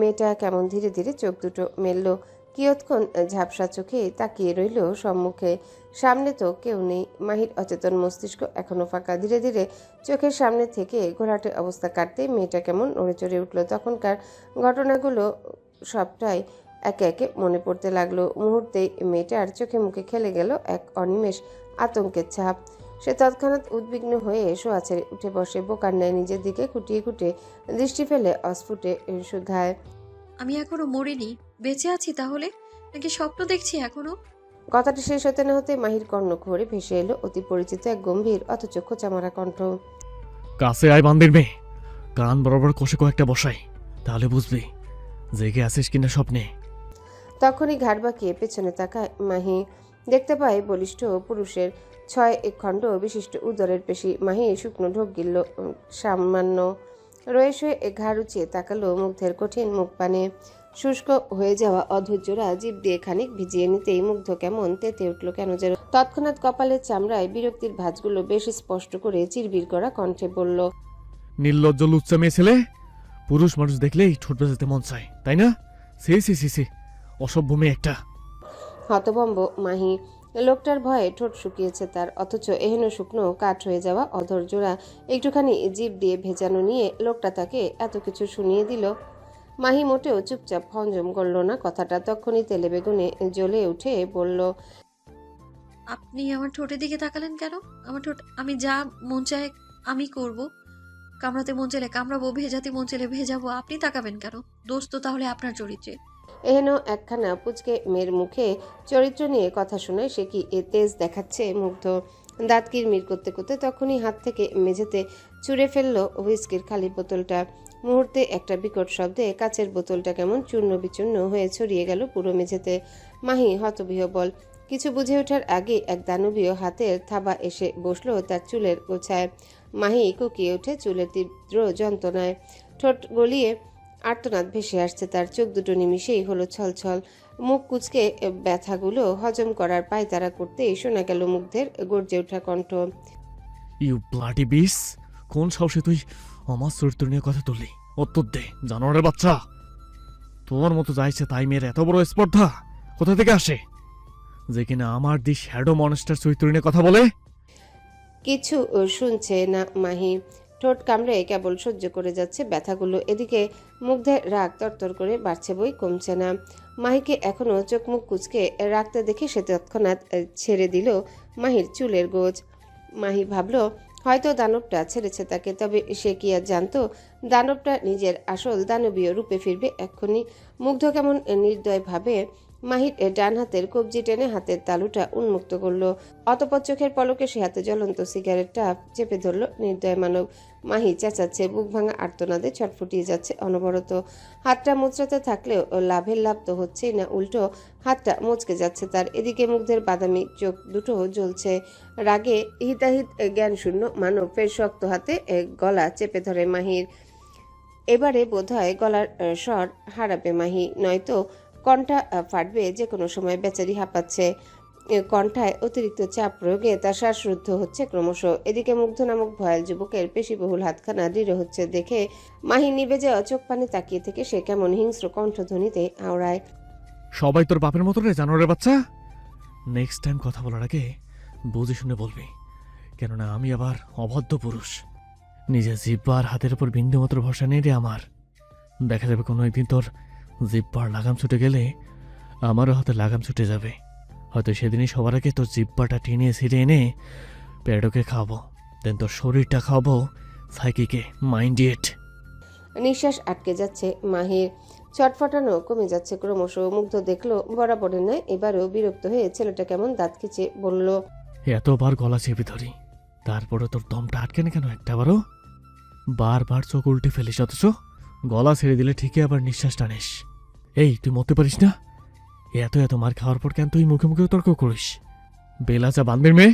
মেয়েটা কেমন ধীরে ধীরে চোখ দুটো মেলল। কিয়ৎক্ষণ ঝাপসা চোখে তাকিয়ে রইল সম্মুখে। সামনে তো কেউ নেই। মাহির অচেতন মস্তিষ্ক এখনো ফাঁকা। ধীরে ধীরে চোখের সামনে থেকে ঘোলাটে অবস্থা কাটতে মেয়েটা কেমন নড়ে চড়ে উঠল। তখনকার ঘটনাগুলো সবটাই একে একে মনে পড়তে লাগলো। মুহূর্তেই মেয়েটার চোখে মুখে খেলে গেল এক অনিমেষ আতঙ্কের ছাপ। সে তৎক্ষণাৎ উদ্বিগ্ন হয়ে শোয়া ছেড়ে উঠে বসে, বোকার ন্যায় নিজের দিকে খুঁটিয়ে খুঁটে দৃষ্টি ফেলে অস্ফুটে শুধায়, আমি এখনো মরিনি, বেঁচে আছি তাহলে, নাকি স্বপ্ন দেখছি এখনো? কথাটা শেষ হতে না হতে মাহির কর্ণকুহরে ভেসে এলো অতি পরিচিত এক গম্ভীর অথচ খোঁচামারা কণ্ঠ। কাছে আয় বান্দির মেয়ে, কান বরাবর কষে কয়েকটা বসাই, তাহলে বুঝবি জেগে আছিস কিনা স্বপ্নে। তখনই ঘাড় বাঁকিয়ে পেছনে তাকায় মাহি। দেখতে পায় বলিষ্ঠ পুরুষের 6 খণ্ড বিশিষ্ট উদরের পেশি। মাহি শুকনো ঢোক গিলল সামান্য, রয়ে শুয়ে ঘাড় উঁচিয়ে তাকালো মুগ্ধের কঠিন মুখ পানে। শুষ্ক হয়ে যাওয়া অধৈর্যরা জিভ দিয়ে খানিক ভিজিয়ে নিতেই মুগ্ধ কেমন তেতে উঠল কেন যেন। তৎক্ষণাৎ কপালের চামড়ায় বিরক্তির ভাঁজগুলো বেশ স্পষ্ট করে চিরবির করা কণ্ঠে বলল, নির্লজ্জ লুচ্চা মেয়ে ছেলে, পুরুষ মানুষ দেখলেই ঠোঁট বাজাতে মন চায়, তাই না? সি সি সি সি, অসভ্য মেয়ে একটা। হতভম্ব মাহি। লোকটার ভয়ে ঠোঁট শুকিয়েছে তার, অথচ এহেন শুকনো কাঠ হয়ে যাওয়া অধৈর্যরা একটুখানি জিভ দিয়ে ভেজানো নিয়ে লোকটা তাকে এত কিছু শুনিয়ে দিল। মাহি মোটেও চুপচাপ হজম করল না কথাটা। তখনই তেলে বেগুনে জ্বলে উঠে বলল, আপনি আমার ঠোঁটের দিকে তাকালেন কেন? আমার ঠোঁট, আমি যা মন চায় আমি করব। কামড়াতে মন চাইলে কামড়াবো, ভেজাতে মন চাইলে ভেজাবো, আপনি তাকাবেন কেন? দোষ তো তাহলে আপনার চরিত্রে। এহেন একখানা পুচকে মেয়ের মুখে চরিত্র নিয়ে কথা শোনায় সে কি এ তেজ দেখাচ্ছে? মুগ্ধ দাঁত কিরমির করতে করতে তখনই হাত থেকে মেঝেতে ছুঁড়ে ফেললো হুইস্কির খালি বোতলটা। মুহূর্তে একটা বিকট শব্দে কাচের বোতলটা কেমন চূর্ণ বিচূর্ণ হয়ে ছড়িয়ে গেল পুরো মেঝেতে। মাহি হতবিহ্বল। কিছু বুঝে ওঠার আগে এক দানবীয় হাতের থাবা এসে বসলো তার চুলের গোছায়। মাহি কুকিয়ে ওঠে চুলের তীব্র যন্ত্রণায়। ঠোঁট গলিয়ে আর্তনাদ ভেসে আসছে তার। চোখ দুটো নিমিষেই হলো ছলছল। মুখ কুচকে ব্যথাগুলো হজম করার পায়তারা করতেই শোনা গেল মুগ্ধের গর্জে ওঠা কণ্ঠ, ইউ ব্লাডি বিস, কোন সাহসে তুই আমার চরিত্র নিয়ে কথা তুললি? উত্তর দে জানোয়ারের বাচ্চা। তোর মতো যাইছে তাই মেয়ের এত বড় স্পর্ধা কোথা থেকে আসে, যে কিনা আমার দি শ্যাডো মনস্টার চরিত্র নিয়ে কথা বলে? কিছু শুনছে না মাহি। ঠোঁট কামড়ে কেবল সহ্য করে যাচ্ছে ব্যথাগুলো। এদিকে মুগ্ধের রাগ তরতর করে বাড়ছে বই কমছে না। মাহিকে এখনো চোখ মুখ কুচকে রাখতে দেখে সে তৎক্ষণাৎ ছেড়ে দিল মাহির চুলের গোছ। মাহি ভাবল হয়তো দানবটা ছেড়েছে তাকে, তবে সে কি আর জানতো দানবটা নিজের আসল দানবীয় রূপে ফিরবে এক্ষুনি। মুগ্ধ কেমন নির্দয়ভাবে মাহির ডান হাতের কবজি টেনে হাতের তালুটা উন্মুক্ত করলো। অতপর চোখের পলকে সে হাতে জ্বলন্ত সিগারেটটা চেপে ধরল নির্দয় মানব। মাহি চেঁচাচ্ছে, বুক ভাঙা আর্তনাদে ছটফটিয়ে যাচ্ছে অনবরত। হাতটা মোচড়াতে থাকলেও লাভের লাভ তো হচ্ছেই না, উল্টো হাতটা মচকে যাচ্ছে তার। এদিকে মুগ্ধের বাদামি চোখ দুটো জ্বলছে। রাগে হিতাহিত জ্ঞান শূন্য মানব ফের শক্ত হাতে গলা চেপে ধরে মাহির। এবারে বোধহয় গলার স্বর হারাবে মাহি, নয়তো কণ্ঠা ফাটবে যে কোনো সময়। বেচারি হাঁপাচ্ছে, কণ্ঠায় অতিরিক্ত চাপ প্রয়োগে তার শ্বাসরুদ্ধ হচ্ছে ক্রমশ। এদিকে মুগ্ধ নামক ভয়াল যুবকের পেশিবহুল হাতখানা দৃঢ় হচ্ছে দেখে মাহি নিবে যাওয়া চোখ পানে তাকিয়ে থেকে সে কেমন হিংস্র কণ্ঠধ্বনিতে আওড়ায়, সবাই তোর বাপের মতো রে জানোয়ারের বাচ্চা। নেক্সট টাইম কথা বলার আগে বুঝে শুনে বলবি, কেননা আমি আবার অবাধ্য পুরুষ। নিজের জিব্বার হাতের উপর বিন্দুমাত্র ভরসা নেই রে আমার। দেখা যাবে কোনো একদিন তোর জিব্বার লাগাম ছুটে গেলে আমারও হাতে লাগাম ছুটে যাবে। হয়তো সেদিনই সবার আগে তোর জিব্বাটা টেনে ছিঁড়ে এনে পেডোকে খাওয়াবো, দেন তোর শরীরটা খাওয়াবো সাইকিকে। Mind it. নিঃশ্বাস আটকে যাচ্ছে মাহির, ছটফটানো কমে যাচ্ছে ক্রমশ। মুগ্ধ দেখলো বরাবরের নয় এবারেও বিরক্ত হয়ে ছেলেটা কেমন দাঁত খিচে বলল, এতবার গলা চেপে ধরি, তারপরে তোর দমটা আটকে না কেন একটাবারও? বারবার চোখ উল্টে ফেলিস, অথচ গলা ছেড়ে দিলে ঠিকই আবার নিঃশ্বাস টানিস। এই তুই মরতে পারিস না? এত এত মার খাওয়ার পর কেন তুই মুখে মুখে তর্ক করিস? বেলাচা বান্ধবীর মেয়ে।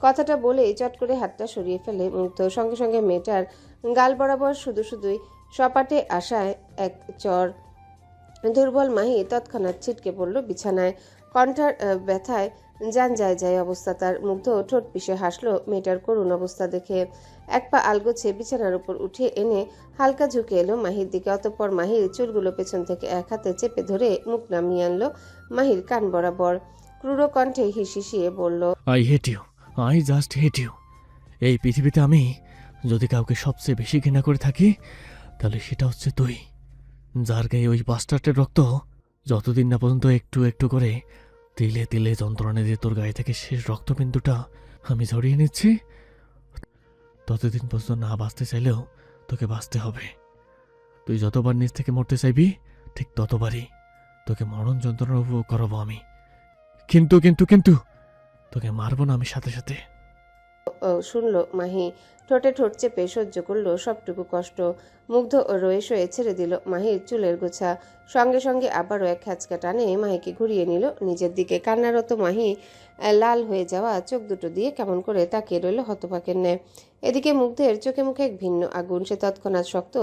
কথাটা বলেই চট করে হাতটা সরিয়ে ফেলে মুগ্ধ। সঙ্গে সঙ্গে মেয়েটার গাল বরাবর শুধু সপাটে আসায় এক চর। দুর্বল মাহি তৎক্ষণাৎ ছিটকে পড়ল বিছানায়। কণ্ঠার ব্যথায় যান যায় অবস্থা তার। মুগ্ধ ঠোঁট পিষে হাসলো মেয়েটার করুণ অবস্থা দেখে। এক পা আলগোছে বিছানার উপর উঠে এনে হালকা ঝুঁকে এলো মাহির দিকে। অতঃপর মাহির চুলগুলো পেছন থেকে এক হাতে চেপে ধরে মুখ নামিয়ে আনলো মাহির কান বরাবর। ক্রূর কণ্ঠে হিসিয়ে বলল, I hate you, I just hate you. এই পৃথিবীতে আমি যদি কাউকে সবচেয়ে বেশি ঘৃণা করে থাকি তাহলে সেটা হচ্ছে তুই, যার গায়ে ওই বাস্টার্ডের রক্ত যতদিন না পর্যন্ত একটু একটু করে তিলে তিলে যন্ত্রণা দিয়ে তোর গায়ে থেকে শেষ রক্তবিন্দুটা আমি ঝরিয়ে নিচ্ছি, ততদিন পর্যন্ত না বাঁচতে চাইলেও তোকে বাঁচতে হবে। তুই যতবার নিজ থেকে মরতে চাইবি ঠিক ততবারই তোকে মরণ যন্ত্রণা উপভোগ করাবো আমি। কিন্তু কিন্তু কিন্তু তোকে মারবো না আমি সাথে সাথে। শুনল মাহি, ঠোঁটে ঠোঁট চেপে সহ্য করলো সবটুকু কষ্ট। মুগ্ধ রয়ে শয়ে ছেড়ে দিল মাহির চুলের গোছা। সঙ্গে সঙ্গে আবারও এক খ্যাচকা টানে মাহিকে ঘুরিয়ে নিল নিজের দিকে। কান্নারত মাহি লাল হয়ে যাওয়া চোখ দুটো দিয়ে কেমন করে তাকিয়ে রইল হতবাকের ন্যায়। এদিকে মুগ্ধের চোখে মুখে এক ভিন্ন আগুন। সে তৎক্ষণাৎ শক্ত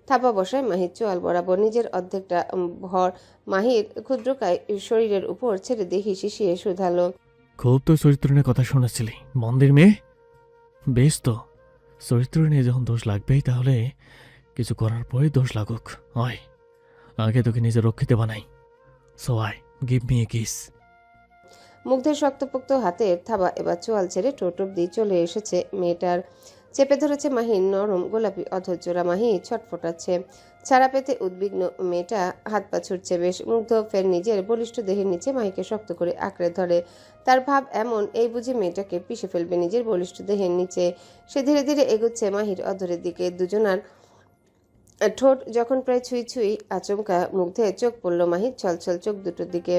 থাপা বসায় মাহির চোয়াল বরাবর। নিজের অর্ধেকটা ভর মাহির ক্ষুদ্রকায় শরীরের উপর ছেড়ে দিয়ে হিসিয়ে শুধালো, খুব তো চরিত্র নিয়ে কথা শুনেছিলি মন্দির মেয়ে। বেশ তো, চরিত্র নিয়ে যখন দোষ লাগবেই তাহলে কিছু করার পরেই দোষ লাগুক। হয় আগে তোকে নিজে রক্ষিতে বানাই। So I give me a kiss. মুগ্ধের শক্তপোক্ত হাতের থাবা এবার চোয়াল ছেড়ে ঠোঁট অব্দি চলে এসেছে মেয়েটার। চেপে ধরেছে মাহির নরম গোলাপি অধৈর্যরা। মাহি ছটফটাচ্ছে। ছাড়া পেতে উদ্বিগ্ন মেয়েটা হাত পা ছুটছে বেশ। মুগ্ধ ফের নিজের বলিষ্ঠ দেহের নিচে মাহিকে শক্ত করে আঁকড়ে ধরে। তার ভাব এমন, এই বুঝে মেয়েটাকে পিষে ফেলবে নিজের বলিষ্ঠ দেহের নিচে। সে ধীরে ধীরে এগোচ্ছে মাহির অধরের দিকে। দুজনার ঠোঁট যখন প্রায় ছুঁই ছুঁই, আচমকা মুগ্ধের চোখ পড়ল মাহির ছলছল চোখ দুটোর দিকে।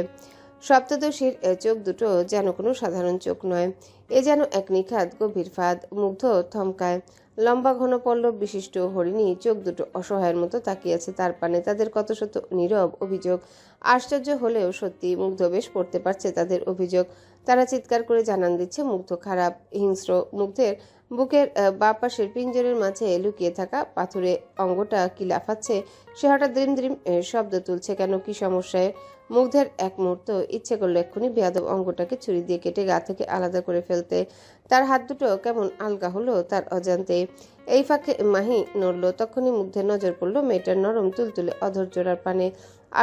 সপ্তদশীর চোখ দুটো যেন কোনো সাধারণ চোখ নয়, এ যেন এক নিখাত গভীর ফাঁদ। মুগ্ধ থমকায়। লম্বা ঘন পল্লব বিশিষ্ট হরিণী চোখ দুটো অসহায়ের মতো তাকিয়েছে তার পানে। তাদের কত শত নীরব অভিযোগ। আশ্চর্য হলেও সত্যি, মুগ্ধ বেশ পড়তে পারছে তাদের অভিযোগ। তারা চিৎকার করে জানান দিচ্ছে মুগ্ধ খারাপ, হিংস্র। মুগ্ধের বুকের বাঁ পাশের পিঞ্জরের মাঝে লুকিয়ে থাকা পাথুরে অঙ্গটা কি লাফাচ্ছে। সে হঠাৎ দ্রিম দ্রিম শব্দ তুলছে কেন, কি সমস্যায়? মুগ্ধের এক মুহূর্ত ইচ্ছে করলো এক্ষুনি বেয়াদব অঙ্গটাকে ছুরি দিয়ে কেটে গা থেকে আলাদা করে ফেলতে। তার হাত দুটো কেমন আলগা হলো তার অজান্তে। এই ফাঁকে মাহি নড়ল। তখনই মুগ্ধের নজর পড়ল মেয়েটার নরম তুলতুলে অধৈর্যরার পানে।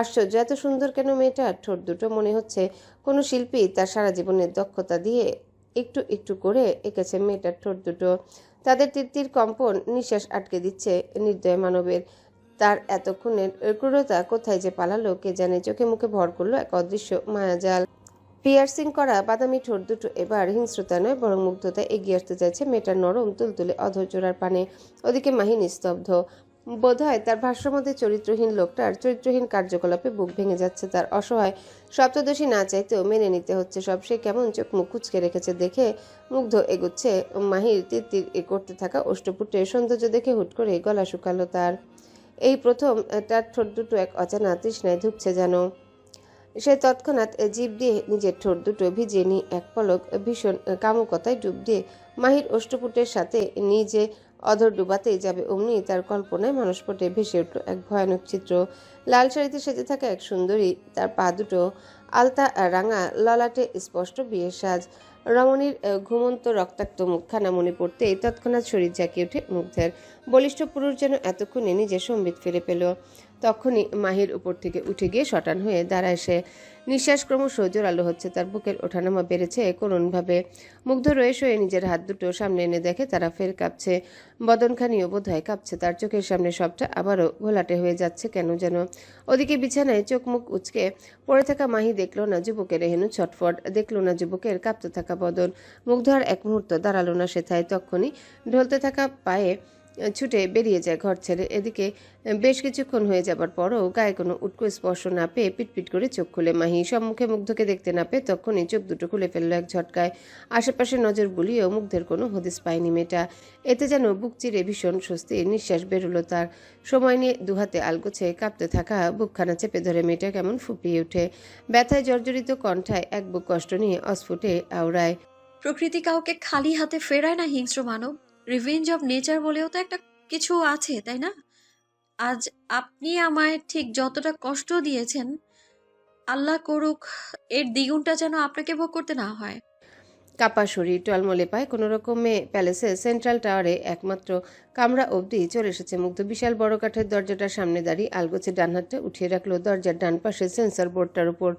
আশ্চর্য, এত সুন্দর কেন মেয়েটার ঠোঁট দুটো! মনে হচ্ছে কোনো শিল্পী তার সারা জীবনের দক্ষতা দিয়ে একটু একটু করে এঁকেছে মেয়েটার ঠোঁট দুটো। তাদের তিরতির কম্পন নিঃশ্বাস আটকে দিচ্ছে নির্দয় মানবের। তার এতক্ষণের ক্রূরতা কোথায় যে পালালো কে জানে। চোখে মুখে ভর করলো এক অদৃশ্য মায়াজাল। পিয়ার্সিং করা বাদামি ঠোঁট দুটো এবার হিংস্রতা নয় বরং মুগ্ধতায় এগিয়ে আসতে চাইছে মেয়েটার নরম তুলতুলে অধৈর্যরার পানে। ওদিকে মাহি নিস্তব্ধ। বোধহয় তার ভাষ্যমতে চরিত্রহীন লোকটার চরিত্রহীন কার্যকলাপে বুক ভেঙে যাচ্ছে তার। অসহায়। সপ্তদশী না চাইতেও মেনে নিতে হচ্ছে সব। সে কেমন চোখ মুখ কুচকে রেখেছে দেখে মুগ্ধ এগুচ্ছে মাহির তিরতির করতে থাকা অষ্টপুটের সৌন্দর্য দেখে হুট করে গলা শুকালো তার। এই প্রথম তার ঠোঁট দুটো এক অজানা তৃষ্ণায় ধুকছে যেন। সে তৎক্ষণাৎ জিভ দিয়ে নিজের ঠোঁট দুটো ভিজিয়ে নিয়ে এক পলক ভীষণ কামুকতায় ডুব দিয়ে মাহির অষ্টপুটের সাথে নিজে অধর ডুবাতেই যাবে অমনি তার কল্পনায় মানসপটে ভেসে উঠল এক ভয়ানক চিত্র। লাল শাড়িতে সেজে থাকা এক সুন্দরী, তার পা দুটো আলতা রাঙা, ললাটে স্পষ্ট বিয়ের সাজ। রমণীর ঘুমন্ত রক্তাক্ত মুখখানা মনে পড়তেই তৎক্ষণাৎ শরীর জাঁকিয়ে ওঠে মুগ্ধের। বলিষ্ঠ পুরুষ যেন এতক্ষণে নিজের সম্বিত ফিরে পেল। তখনই মাহির উপর থেকে উঠে গিয়ে শটান হয়ে দাঁড়ায় সে। নিঃশ্বাস ক্রমশ জোরালো হচ্ছে তার। বুকের ওঠানামা বেড়েছে করুণভাবে। মুগ্ধ রয়ে শয়ে নিজের হাত দুটো সামনে এনে দেখে তারা ফের কাঁপছে। বদনখানিও বোধহয় কাঁপছে তার। চোখের সামনে সবটা আবারও ঘোলাটে হয়ে যাচ্ছে কেন যেন। ওদিকে বিছানায় চোখ মুখ উচকে পড়ে থাকা মাহি দেখল না যুবকের এহেন ছটফট, দেখল না যুবকের কাঁপতে থাকা বদন। মুগ্ধ আর এক মুহূর্ত দাঁড়ালো না সেথায়। তখনই ঢলতে থাকা পায়ে ছুটে বেরিয়ে যায় ঘর ছেড়ে। এদিকে বেশ কিছুক্ষণ হয়ে যাবার পরও গায়ে কোনো উটকো স্পর্শ না পেয়ে পিটপিট করে চোখ খুলে মাহি। সম্মুখে মুগ্ধকে দেখতে না পেয়ে তখনই চোখ দুটো খুলে ফেললো এক ঝটকায়। আশেপাশে নজর বুলিয়েও মুগ্ধের কোনো হদিস পায়নি মেয়েটা। এতে যেন বুক চিরে ভীষণ স্বস্তির নিঃশ্বাস বেরোলো তার। সময় নিয়ে দুহাতে আলগোছে কাঁপতে থাকা বুকখানা চেপে ধরে মেয়েটা কেমন ফুপিয়ে ওঠে। ব্যথায় জর্জরিত কণ্ঠায় এক বুক কষ্ট নিয়ে অস্ফুটে আওড়ায়, প্রকৃতি কাউকে খালি হাতে ফেরায় না হিংস্র মানব। রিভেঞ্জ অফ নেচার বলেও তো একটা কিছু আছে, তাই না? আজ আপনি আমায় ঠিক যতটা কষ্ট দিয়েছেন, আল্লাহ করুক এর দ্বিগুণটা যেন আপনাকে ভোগ করতে না হয়। কাপা শরীর, টলমলে পায়, কোনো রকমে প্যালেসের সেন্ট্রাল টাওয়ারে একমাত্র কামরা অবধি চলে এসেছে মুগ্ধ। বিশাল বড় কাঠের দরজাটার সামনে দাঁড়িয়ে আলগোছে ডান হাতটা উঠিয়ে রাখলো দরজার ডান পাশে সেন্সর বোর্ডটার উপর।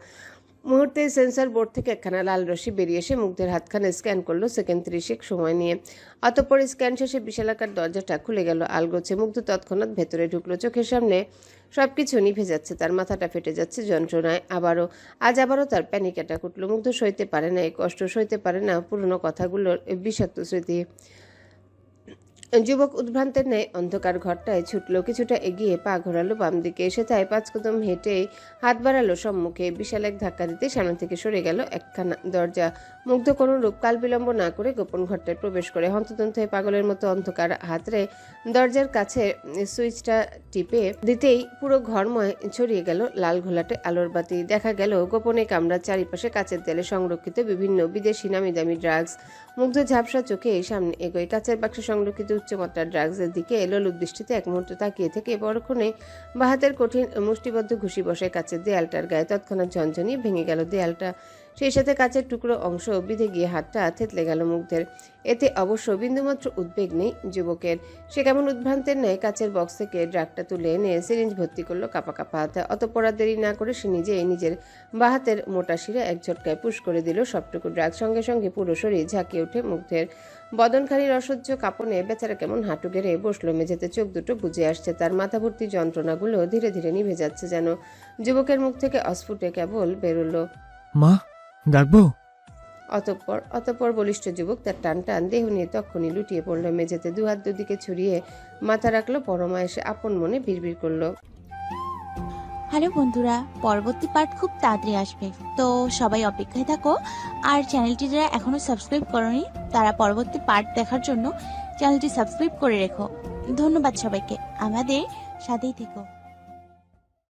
মুহূর্তে সেন্সর বোর্ড থেকে একখানা লাল রশ্মি বেরিয়ে এসে মুগ্ধের হাতখানা স্ক্যান করলো সেকেন্ড 30 সময় নিয়ে। অতঃপর স্ক্যান শেষে বিশালাকার দরজাটা খুলে গেল আলগোছে। মুগ্ধ তৎক্ষণাৎ ভেতরে ঢুকলো। চোখের সামনে সবকিছু নিভে যাচ্ছে, তার মাথাটা ফেটে যাচ্ছে যন্ত্রণায়। আজ আবারও তার প্যানিক অ্যাটাক উঠল। মুগ্ধ সইতে পারে না এই কষ্ট, সইতে পারে না পুরনো কথাগুলোর বিষাক্ত স্মৃতি। যুবক উদ্ভ্রান্তের ন্যায় অন্ধকার ঘরটায় ছুটল, কিছুটা এগিয়ে পা ঘোরালো বাম দিকে, এসে তাই 5 কদম হেঁটেই হাত বাড়ালো সম্মুখে। বিশাল এক ধাক্কা দিতে সামনে থেকে সরে গেল একখানা দরজা। মুগ্ধ কোনো রূপ কাল বিলম্ব না করে গোপন ঘরটায় প্রবেশ করে হন্তদন্ত হয়ে পাগলের মতো অন্ধকার হাতড়ে দরজার কাছে সুইচটা টিপে দিতেই পুরো ঘরময় ছড়িয়ে গেল লাল ঘোলাটে আলোর বাতি। দেখা গেল গোপনে কামরার চারিপাশে কাচের দেয়ালে সংরক্ষিত বিভিন্ন বিদেশি নামি দামি ড্রাগস। মুগ্ধ ঝাপসা চোখে সামনে এগোয়। কাচের বাক্সে সংরক্ষিত উচ্চমাত্রার ড্রাগসের দিকে লোলুপ দৃষ্টিতে এক মুহূর্ত তাকিয়ে থেকে পরক্ষণে বাহাতের কঠিন মুষ্টিবদ্ধ ঘুষি বসে কাচের দেয়ালটার গায়ে। তৎক্ষণাৎ ঝনঝনিয়ে ভেঙে গেল দেয়ালটা, সেই সাথে কাচের টুকরো অংশ বিঁধে গিয়ে হাতটা থেতলে গেল মুগ্ধের। এতে অবশ্য বিন্দুমাত্র উদ্বেগ নেই যুবকের। সে কেমন উদ্ভ্রান্তের ন্যায় কাচের বক্স থেকে ড্রাগটা তুলে এনে সিরিঞ্জ ভর্তি করলো কাপা কাপা হাতে। অতঃপর আর দেরি না করে সে নিজের বাহাতের মোটা শিরা এক ঝটকায় পুশ করে দিল সবটুকু ড্রাগ। সঙ্গে সঙ্গে পুরো শরীর ঝাঁকিয়ে ওঠে মুগ্ধের। বদনখানির অসহ্য কাঁপনে বেচারা কেমন হাঁটু গেড়ে বসলো মেঝেতে। চোখ দুটো বুজে আসছে, তার মাথা ভর্তি যন্ত্রণাগুলো ধীরে ধীরে নিভে যাচ্ছে যেন। যুবকের মুখ থেকে অস্ফুটে কেবল বেরোলো, মা, ডাকবো? অতঃপর বলিষ্ঠ যুবক তার টান দেহ নিয়ে তখনই লুটিয়ে পড়ল মেঝেতে। দুহাত দুদিকে ছড়িয়ে মাথা রাখলো পরমা, এসে আপন মনে বিড়বিড় করলো, হ্যালো বন্ধুরা, পরবর্তী পার্ট খুব তাড়াতাড়ি আসবে, তো সবাই অপেক্ষায় থাকো। আর চ্যানেলটি যারা এখনো সাবস্ক্রাইব করোনি তারা পরবর্তী পার্ট দেখার জন্য চ্যানেলটি সাবস্ক্রাইব করে রেখো। ধন্যবাদ সবাইকে, আমাদের সাথেই থেকো।